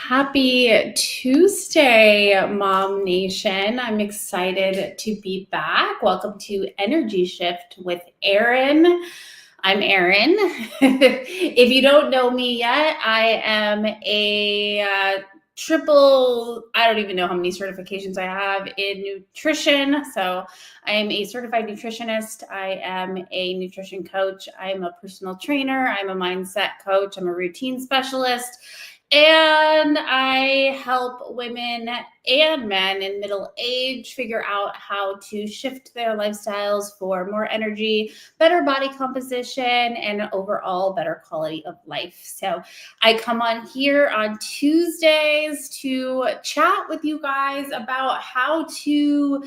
Happy Tuesday, Mom Nation. I'm excited to be back. Welcome to Energy Shift with Erin. I'm Erin. If you don't know me yet, I am a I don't even know how many certifications I have in nutrition. So I am a certified nutritionist. I am a nutrition coach. I'm a personal trainer. I'm a mindset coach. I'm a routine specialist. And I help women and men in middle age figure out how to shift their lifestyles for more energy, better body composition, and overall better quality of life. So I come on here on Tuesdays to chat with you guys about how to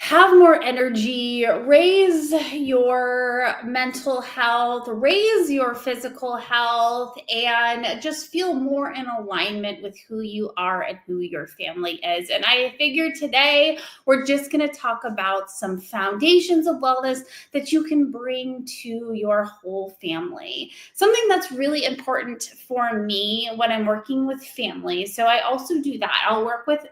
have more energy, raise your mental health, raise your physical health, and just feel more in alignment with who you are and who your family is. And I figured today we're just going to talk about some foundations of wellness that you can bring to your whole family. Something that's really important for me when I'm working with families. So I also do that. I'll work with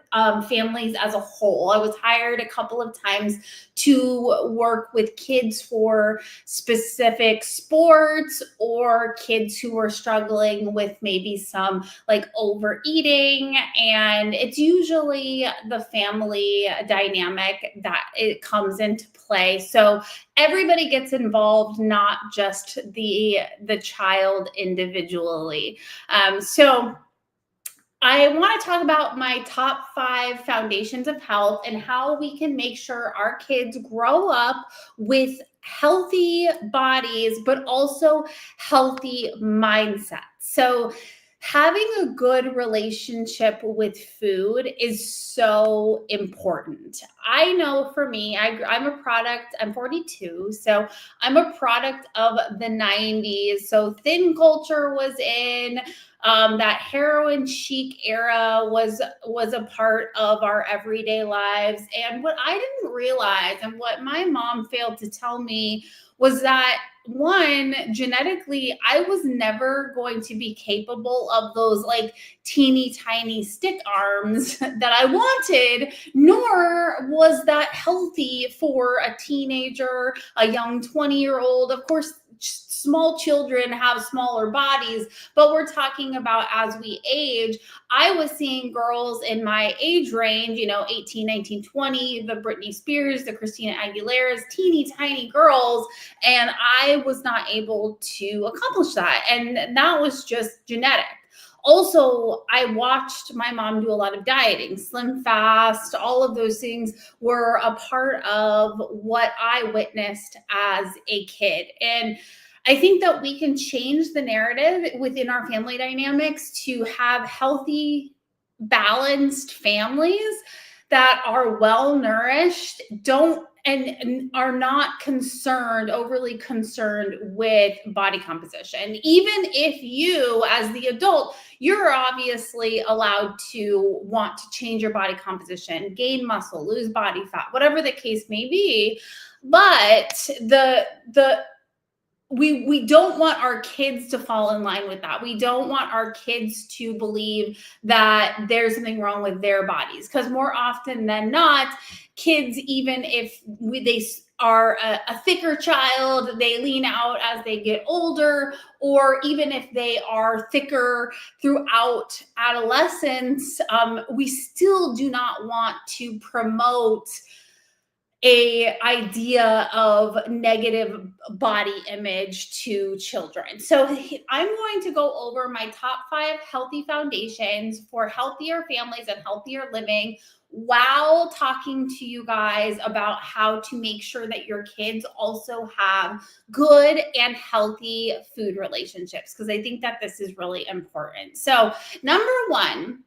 families as a whole. I was hired a couple of times to work with kids for specific sports or kids who are struggling with maybe some like overeating. And it's usually the family dynamic that it comes into play. So everybody gets involved, not just the child individually. So I want to talk about my top 5 foundations of health and how we can make sure our kids grow up with healthy bodies, but also healthy mindsets. So having a good relationship with food is so important. I know for me, I'm a product, I'm 42, so I'm a product of the 90s. So thin culture was in, that heroin chic era was a part of our everyday lives. And what I didn't realize and what my mom failed to tell me was that one, genetically, I was never going to be capable of those like teeny tiny stick arms that I wanted, nor was that healthy for a teenager, a young 20-year-old. Of course, small children have smaller bodies, but we're talking about as we age. I was seeing girls in my age range, 18, 19, 20, the Britney Spears, the Christina Aguilera's, teeny tiny girls, and I was not able to accomplish that. And that was just genetic. Also, I watched my mom do a lot of dieting, slim fast, all of those things were a part of what I witnessed as a kid. And I think that we can change the narrative within our family dynamics to have healthy, balanced families that are well nourished, and are not overly concerned with body composition. Even if you, as the adult, you're obviously allowed to want to change your body composition, gain muscle, lose body fat, whatever the case may be. But we don't want our kids to fall in line with that. We don't want our kids to believe that there's something wrong with their bodies, because more often than not, kids, even if they are a thicker child, they lean out as they get older, or even if they are thicker throughout adolescence, we still do not want to promote a idea of negative body image to children. So I'm going to go over my top 5 healthy foundations for healthier families and healthier living, while talking to you guys about how to make sure that your kids also have good and healthy food relationships, because I think that this is really important. So number 1,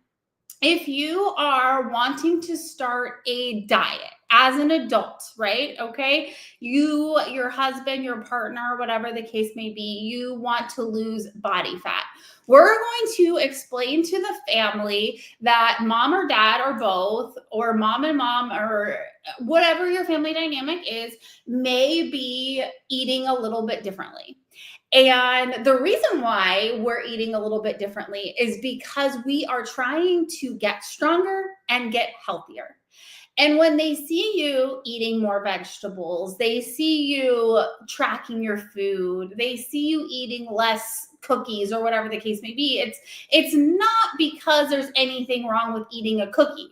if you are wanting to start a diet as an adult, right? Okay. Your husband, your partner, whatever the case may be, you want to lose body fat. We're going to explain to the family that mom or dad or both, or mom and mom, or whatever your family dynamic is, may be eating a little bit differently. And the reason why we're eating a little bit differently is because we are trying to get stronger and get healthier. And when they see you eating more vegetables, they see you tracking your food, they see you eating less cookies or whatever the case may be, it's not because there's anything wrong with eating a cookie.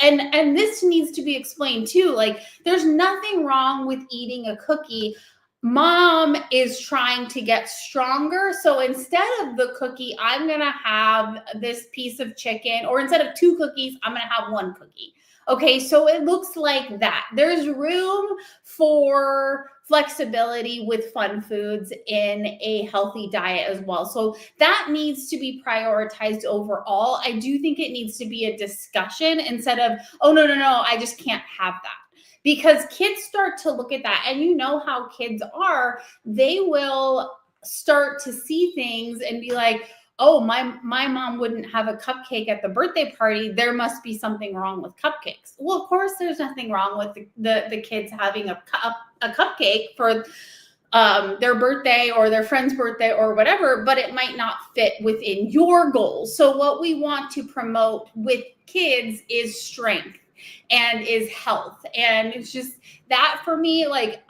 And this needs to be explained too. Like, there's nothing wrong with eating a cookie. Mom is trying to get stronger. So instead of the cookie, I'm going to have this piece of chicken, or instead of 2 cookies, I'm going to have 1 cookie. Okay, so it looks like that. There's room for flexibility with fun foods in a healthy diet as well. So that needs to be prioritized overall. I do think it needs to be a discussion instead of, oh, no, I just can't have that. Because kids start to look at that, and you know how kids are, they will start to see things and be like, oh, my mom wouldn't have a cupcake at the birthday party. There must be something wrong with cupcakes. Well, of course, there's nothing wrong with the kids having a cupcake for their birthday or their friend's birthday or whatever, but it might not fit within your goals. So what we want to promote with kids is strength and is health. And it's just that for me, like,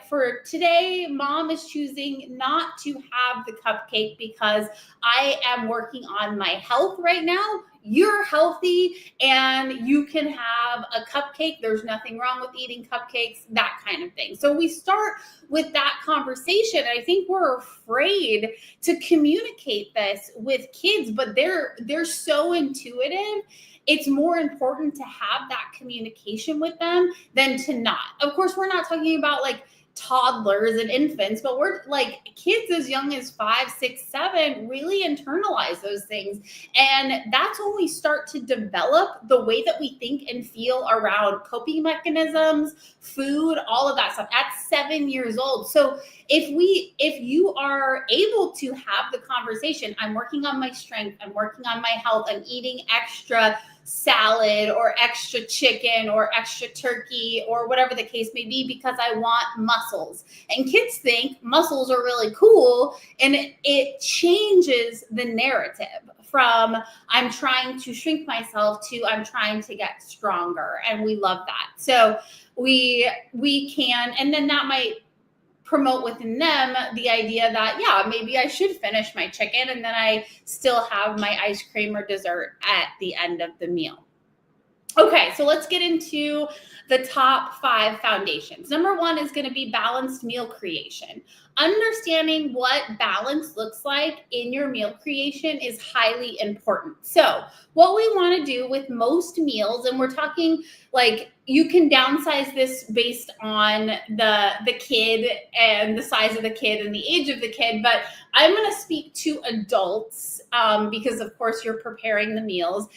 for today, mom is choosing not to have the cupcake because I am working on my health right now. You're healthy and you can have a cupcake. There's nothing wrong with eating cupcakes, that kind of thing. So we start with that conversation. I think we're afraid to communicate this with kids, but they're so intuitive. It's more important to have that communication with them than to not. Of course, we're not talking about like toddlers and infants, but we're like kids as young as 5, 6, 7 really internalize those things. And that's when we start to develop the way that we think and feel around coping mechanisms, food, all of that stuff at 7 years old. So if you are able to have the conversation, I'm working on my strength, I'm working on my health, I'm eating extra salad or extra chicken or extra turkey or whatever the case may be because I want muscles. And kids think muscles are really cool, and it changes the narrative from I'm trying to shrink myself to I'm trying to get stronger. And we love that. So we can, and then that might promote within them the idea that, yeah, maybe I should finish my chicken and then I still have my ice cream or dessert at the end of the meal. Okay, so let's get into the top 5 foundations. Number 1 is going to be balanced meal creation. Understanding what balance looks like in your meal creation is highly important. So what we want to do with most meals, and we're talking like you can downsize this based on the kid and the size of the kid and the age of the kid, but I'm going to speak to adults because of course you're preparing the meals.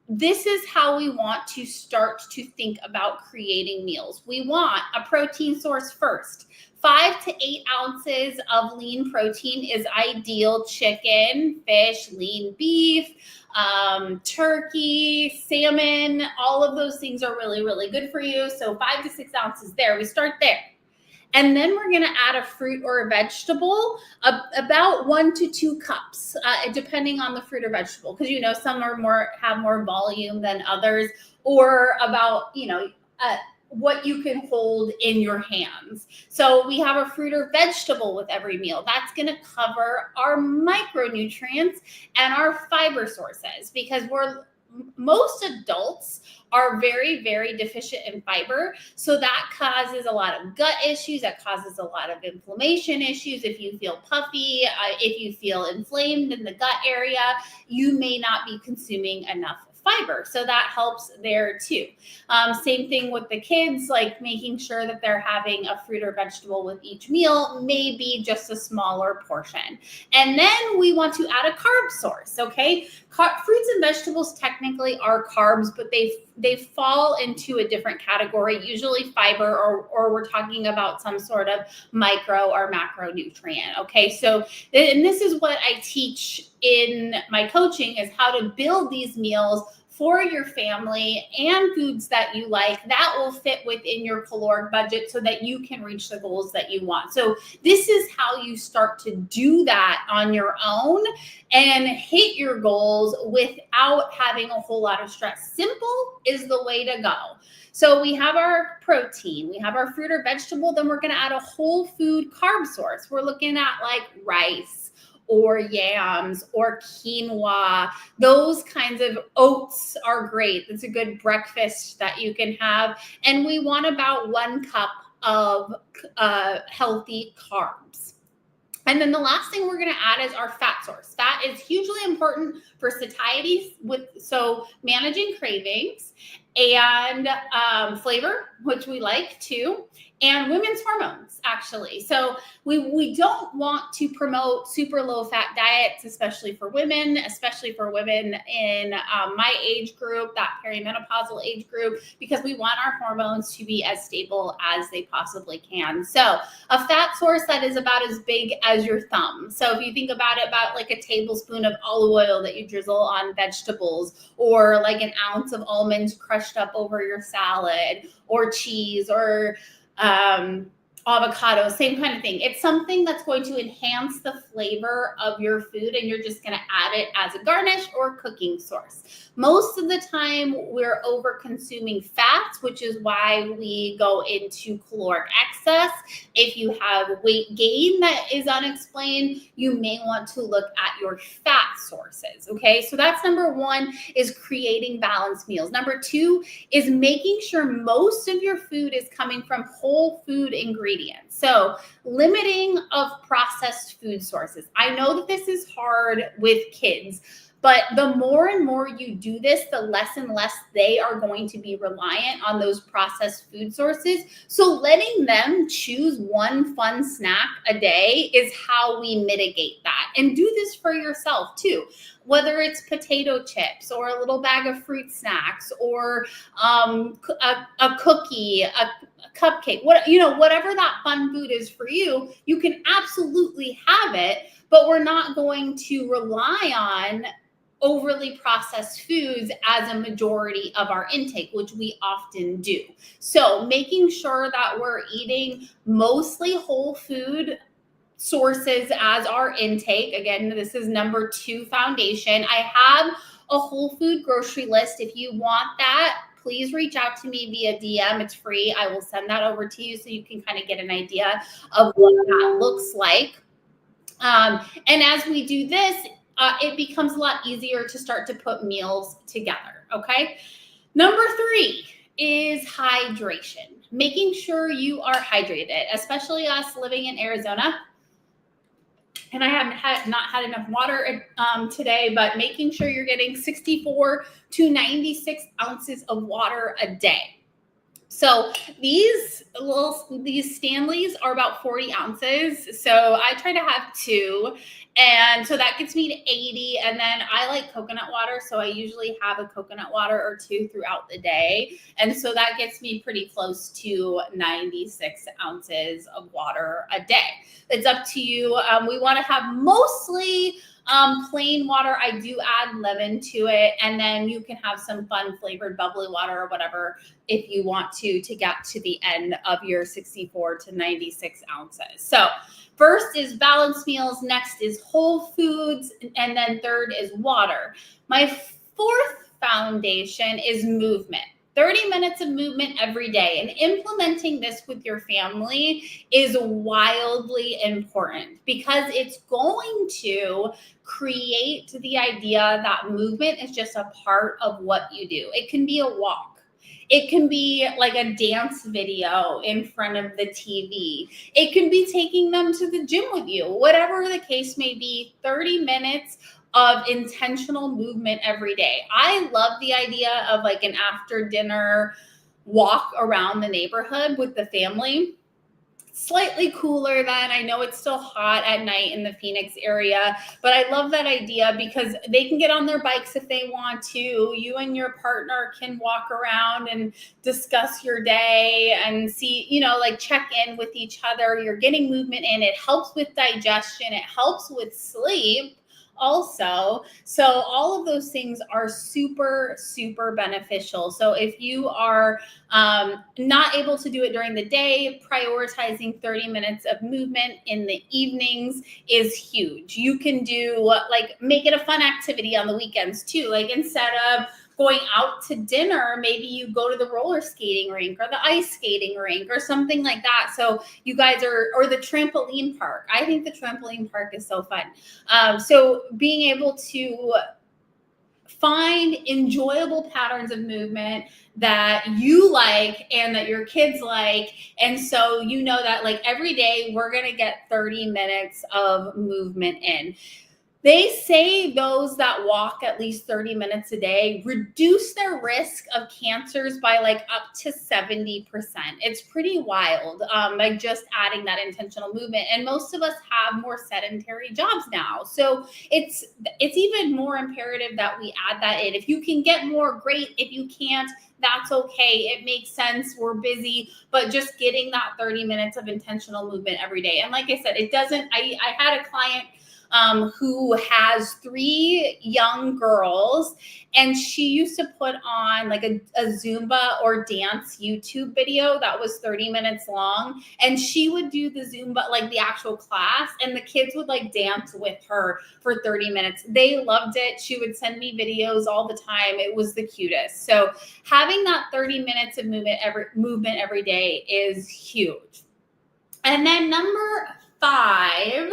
This is how we want to start to think about creating meals. We want a protein source first. 5 to 8 ounces of lean protein is ideal. Chicken, fish, lean beef, turkey, salmon, all of those things are really, really good for you. So 5 to 6 ounces there. We start there. And then we're going to add a fruit or a vegetable, about 1 to 2 cups, depending on the fruit or vegetable. Because, some have more volume than others, or about, what you can hold in your hands. So we have a fruit or vegetable with every meal. That's going to cover our micronutrients and our fiber sources, because most adults are very, very deficient in fiber. So that causes a lot of gut issues. That causes a lot of inflammation issues. If you feel puffy, if you feel inflamed in the gut area, you may not be consuming enough fiber. So that helps there too. Same thing with the kids, like making sure that they're having a fruit or vegetable with each meal, maybe just a smaller portion. And then we want to add a carb source, okay? Fruits and vegetables technically are carbs, but they fall into a different category, usually fiber, or we're talking about some sort of micro or macronutrient, okay? So, and this is what I teach in my coaching, is how to build these meals for your family and foods that you like that will fit within your caloric budget so that you can reach the goals that you want. So this is how you start to do that on your own and hit your goals without having a whole lot of stress. Simple is the way to go. So we have our protein, we have our fruit or vegetable, then we're going to add a whole food carb source. We're looking at like rice or yams or quinoa. Those kinds of oats are great. It's a good breakfast that you can have. And we want about 1 cup of healthy carbs. And then the last thing we're going to add is our fat source. Fat is hugely important for satiety, so managing cravings and flavor, which we like too, and women's hormones, actually. So we don't want to promote super low fat diets, especially for women in my age group, that perimenopausal age group, because we want our hormones to be as stable as they possibly can. So a fat source that is about as big as your thumb. So if you think about it, about like a tablespoon of olive oil that you drizzle on vegetables, or like an ounce of almonds crushed up over your salad, or cheese, or avocado, same kind of thing. It's something that's going to enhance the flavor of your food, and you're just going to add it as a garnish or cooking source. Most of the time we're over consuming fats, which is why we go into caloric excess. If you have weight gain that is unexplained, you may want to look at your fat sources. Okay, so that's number 1, is creating balanced meals. Number 2 is making sure most of your food is coming from whole food ingredients. So limiting of processed food sources. I know that this is hard with kids, but the more and more you do this, the less and less they are going to be reliant on those processed food sources. So letting them choose one fun snack a day is how we mitigate that. And do this for yourself too. Whether it's potato chips or a little bag of fruit snacks, or a cookie, a cupcake, whatever that fun food is for you, you can absolutely have it, but we're not going to rely on overly processed foods as a majority of our intake, which we often do. So making sure that we're eating mostly whole food sources as our intake. Again, this is number 2 foundation. I have a whole food grocery list. If you want that, please reach out to me via DM. It's free. I will send that over to you so you can kind of get an idea of what that looks like. And as we do this, it becomes a lot easier to start to put meals together, okay? Number 3 is hydration. Making sure you are hydrated, especially us living in Arizona. And I have not had enough water today, but making sure you're getting 64 to 96 ounces of water a day. So these Stanleys are about 40 ounces. So I try to have 2. And so that gets me to 80. And then I like coconut water. So I usually have a coconut water or 2 throughout the day. And so that gets me pretty close to 96 ounces of water a day. It's up to you. We want to have mostly plain water. I do add lemon to it, and then you can have some fun flavored bubbly water or whatever if you want to get to the end of your 64 to 96 ounces. So first is balanced meals, next is whole foods, and then third is water. My 4th foundation is movement. 30 minutes of movement every day, and implementing this with your family is wildly important because it's going to create the idea that movement is just a part of what you do. It can be a walk. It can be like a dance video in front of the TV. It can be taking them to the gym with you. Whatever the case may be, 30 minutes of intentional movement every day. I love the idea of like an after dinner walk around the neighborhood with the family. Slightly cooler then. I know it's still hot at night in the Phoenix area, but I love that idea because they can get on their bikes if they want to. You and your partner can walk around and discuss your day and see, like check in with each other. You're getting movement in. It helps with digestion. It helps with sleep. also. So all of those things are super, super beneficial. So if you are not able to do it during the day, prioritizing 30 minutes of movement in the evenings is huge. You can do make it a fun activity on the weekends too. Like instead of going out to dinner, maybe you go to the roller skating rink or the ice skating rink or something like that. So you guys or the trampoline park. I think the trampoline park is so fun. So being able to find enjoyable patterns of movement that you like and that your kids like. And so you know that like every day we're going to get 30 minutes of movement in. They say those that walk at least 30 minutes a day reduce their risk of cancers by like up to 70%. It's pretty wild by just adding that intentional movement. And most of us have more sedentary jobs now. So it's even more imperative that we add that in. If you can get more, great. If you can't, that's okay. It makes sense. We're busy, but just getting that 30 minutes of intentional movement every day. And like I said, I had a client who has 3 young girls, and she used to put on like a Zumba or dance YouTube video that was 30 minutes long, and she would do the Zumba, like the actual class, and the kids would like dance with her for 30 minutes. They loved it. She would send me videos all the time. It was the cutest. So having that 30 minutes of movement every day is huge. And then number 5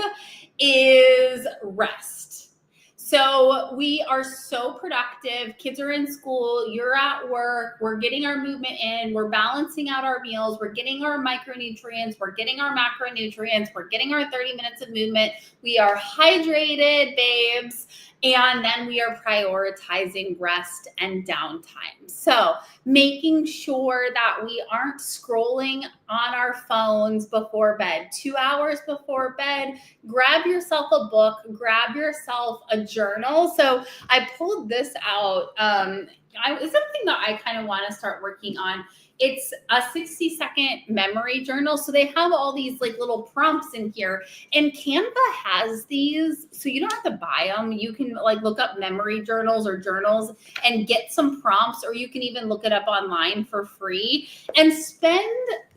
is rest. So we are so productive. Kids are in school, you're at work, we're getting our movement in, we're balancing out our meals, we're getting our micronutrients, we're getting our macronutrients, we're getting our 30 minutes of movement. We are hydrated, babes. And then we are prioritizing rest and downtime. So making sure that we aren't scrolling on our phones before bed. 2 hours before bed, grab yourself a book, grab yourself a journal. So I pulled this out. It's something that I kind of want to start working on. It's a 60-second memory journal. So they have all these like little prompts in here, and Canva has these. So you don't have to buy them. You can like look up memory journals or journals and get some prompts, or you can even look it up online for free and spend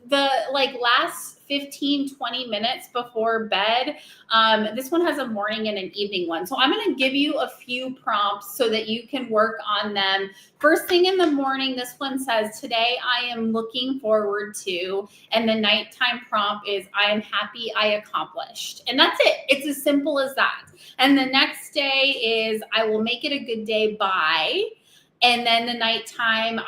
the like last 15-20 minutes before bed. This one has a morning and an evening one. So I'm going to give you a few prompts so that you can work on them. First thing in the morning, this one says, today I am looking forward to, and the nighttime prompt is, I am happy I accomplished. And that's it. It's as simple as that. And the next day is, I will make it a good day by. And then the nighttime,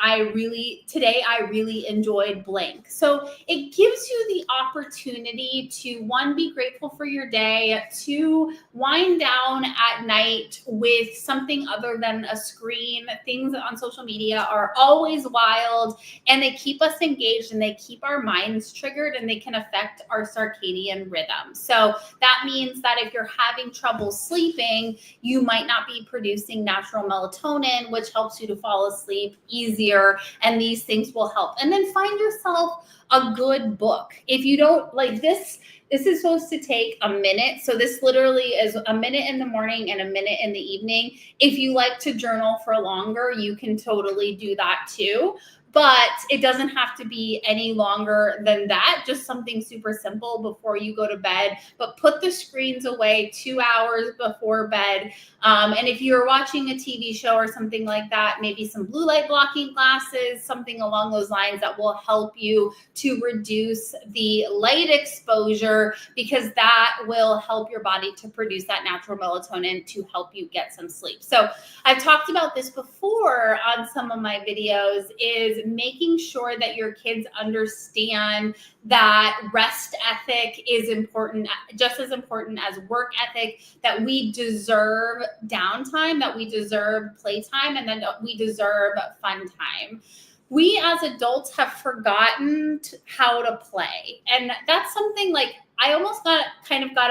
today I really enjoyed blank. So it gives you the opportunity to, 1, be grateful for your day, 2, wind down at night with something other than a screen. Things on social media are always wild, and they keep us engaged, and they keep our minds triggered, and they can affect our circadian rhythm. So that means that if you're having trouble sleeping, you might not be producing natural melatonin, which helps you to fall asleep easier, and these things will help. And then find yourself a good book. If you don't like this is supposed to take a minute. So this literally is a minute in the morning and a minute in the evening. If you like to journal for longer, you can totally do that too. But it doesn't have to be any longer than that, just something super simple before you go to bed. But put the screens away 2 hours before bed. And if you're watching a TV show or something like that, maybe some blue light blocking glasses, something along those lines that will help you to reduce the light exposure, because that will help your body to produce that natural melatonin to help you get some sleep. So I've talked about this before on some of my videos, is making sure that your kids understand that rest ethic is important, just as important as work ethic, that we deserve downtime, that we deserve playtime, and then we deserve fun time. We as adults have forgotten how to play. And that's something like I almost got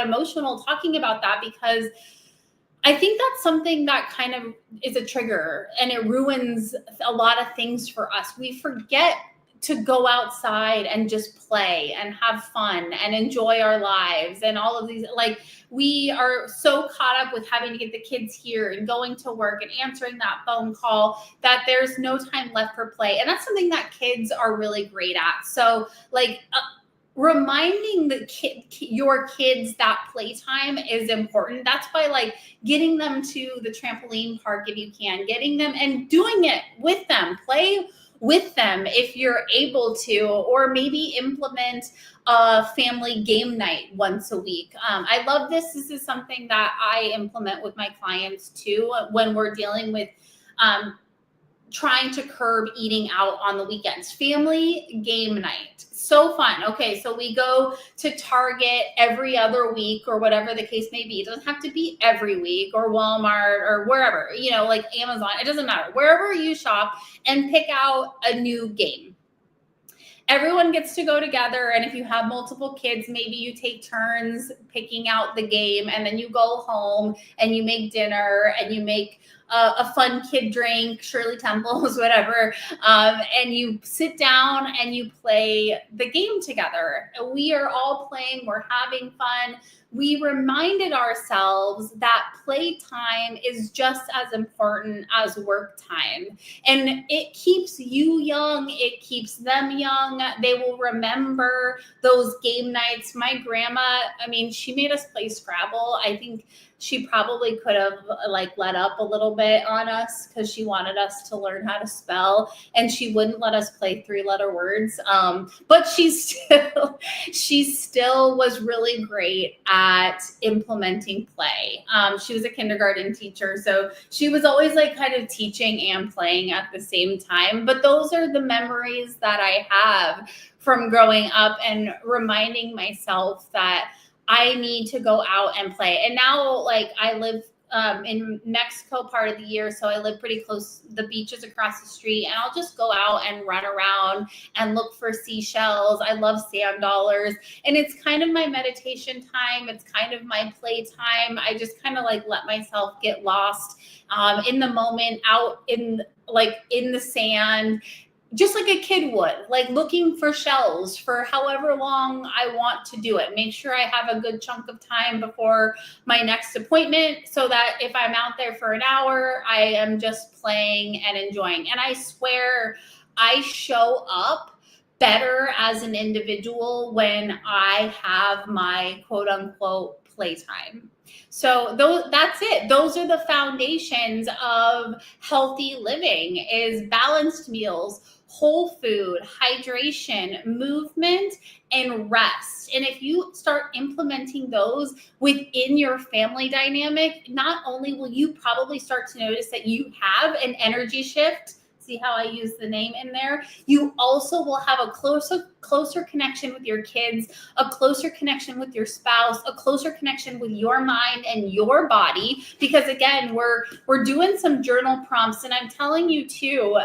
emotional talking about that, because I think that's something that kind of is a trigger, and it ruins a lot of things for us. We forget to go outside and just play and have fun and enjoy our lives and all of these. Like, we are so caught up with having to get the kids here and going to work and answering that phone call that there's no time left for play. And that's something that kids are really great at. So like, reminding your kids that playtime is important. That's why, like, getting them to the trampoline park if you can, getting them and doing it with them, play with them if you're able to, or maybe implement a family game night once a week. I love this. This is something that I implement with my clients too when we're dealing with trying to curb eating out on the weekends. Family game night. So fun. Okay, so we go to Target every other week or whatever the case may be. It doesn't have to be every week, or Walmart or wherever, like Amazon. It doesn't matter. Wherever you shop, and pick out a new game. Everyone gets to go together, and if you have multiple kids, maybe you take turns picking out the game, and then you go home and you make dinner and you make a fun kid drink, Shirley Temples, whatever, and you sit down and you play the game together. We are all playing, we're having fun. We reminded ourselves that playtime is just as important as work time. And it keeps you young. It keeps them young. They will remember those game nights. My grandma, she made us play Scrabble. I think she probably could have let up a little bit on us because she wanted us to learn how to spell, and she wouldn't let us play 3-letter words. But she still was really great at implementing play. She was a kindergarten teacher, so she was always kind of teaching and playing at the same time. But those are the memories that I have from growing up and reminding myself that I need to go out and play. And now, I live in Mexico part of the year, so I live pretty close. The beach is across the street, and I'll just go out and run around and look for seashells. I love sand dollars, and it's kind of my meditation time. It's kind of my play time. I just kind of let myself get lost in the moment, out in the sand, just like a kid would, looking for shells for however long I want to do it. Make sure I have a good chunk of time before my next appointment so that if I'm out there for an hour, I am just playing and enjoying. And I swear I show up better as an individual when I have my quote unquote playtime. So that's it. Those are the foundations of healthy living: is balanced meals, whole food, hydration, movement, and rest. And if you start implementing those within your family dynamic, not only will you probably start to notice that you have an energy shift. See how I use the name in there? You also will have a closer connection with your kids, a closer connection with your spouse, a closer connection with your mind and your body. Because again, we're doing some journal prompts, and I'm telling you too,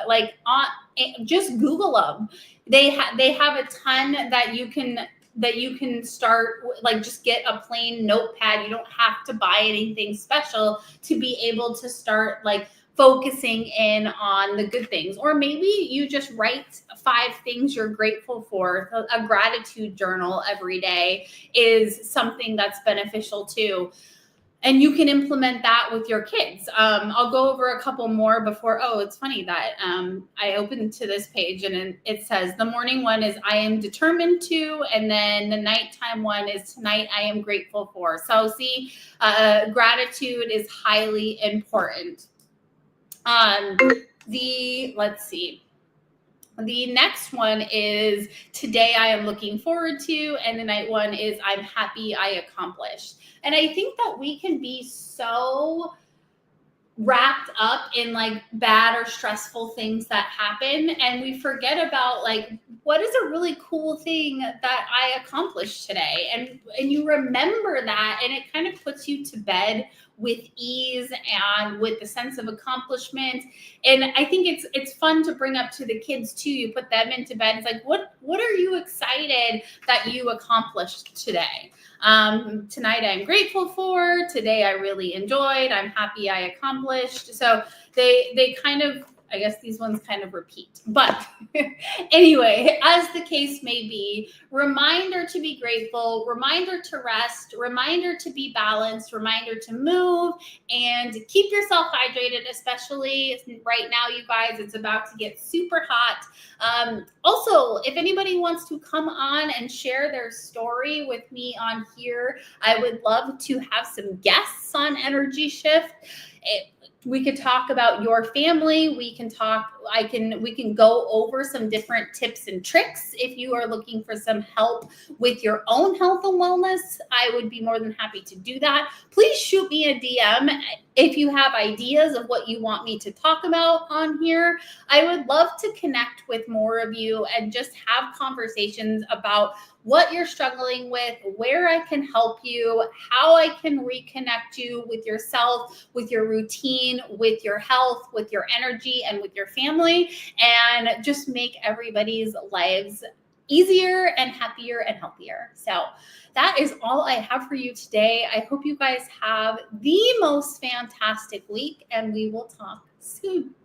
just Google them. They have a ton that you can start, just get a plain notepad. You don't have to buy anything special to be able to start focusing in on the good things. Or maybe you just write 5 things you're grateful for. A gratitude journal every day is something that's beneficial too. And you can implement that with your kids. I'll go over a couple more before. Oh, it's funny that I opened to this page and it says the morning one is I am determined to, and then the nighttime one is tonight I am grateful for. So see, gratitude is highly important. Let's see. The next one is today I am looking forward to, and the night one is I'm happy I accomplished. And I think that we can be so wrapped up in bad or stressful things that happen, and we forget about what is a really cool thing that I accomplished today, and you remember that, and it kind of puts you to bed with ease and with the sense of accomplishment. And I think it's fun to bring up to the kids too. You put them into bed. It's what are you excited that you accomplished today? Tonight I'm grateful for. Today I really enjoyed. I'm happy I accomplished. So they kind of I guess these ones kind of repeat. But anyway, as the case may be, reminder to be grateful, reminder to rest, reminder to be balanced, reminder to move, and keep yourself hydrated, especially right now, you guys. It's about to get super hot. Also, if anybody wants to come on and share their story with me on here, I would love to have some guests on Energy Shift. We could talk about your family. We can go over some different tips and tricks. If you are looking for some help with your own health and wellness, I would be more than happy to do that. Please shoot me a DM if you have ideas of what you want me to talk about on here. I would love to connect with more of you and just have conversations about what you're struggling with, where I can help you, how I can reconnect you with yourself, with your routine, with your health, with your energy, and with your family, and just make everybody's lives easier and happier and healthier. So that is all I have for you today. I hope you guys have the most fantastic week, and we will talk soon.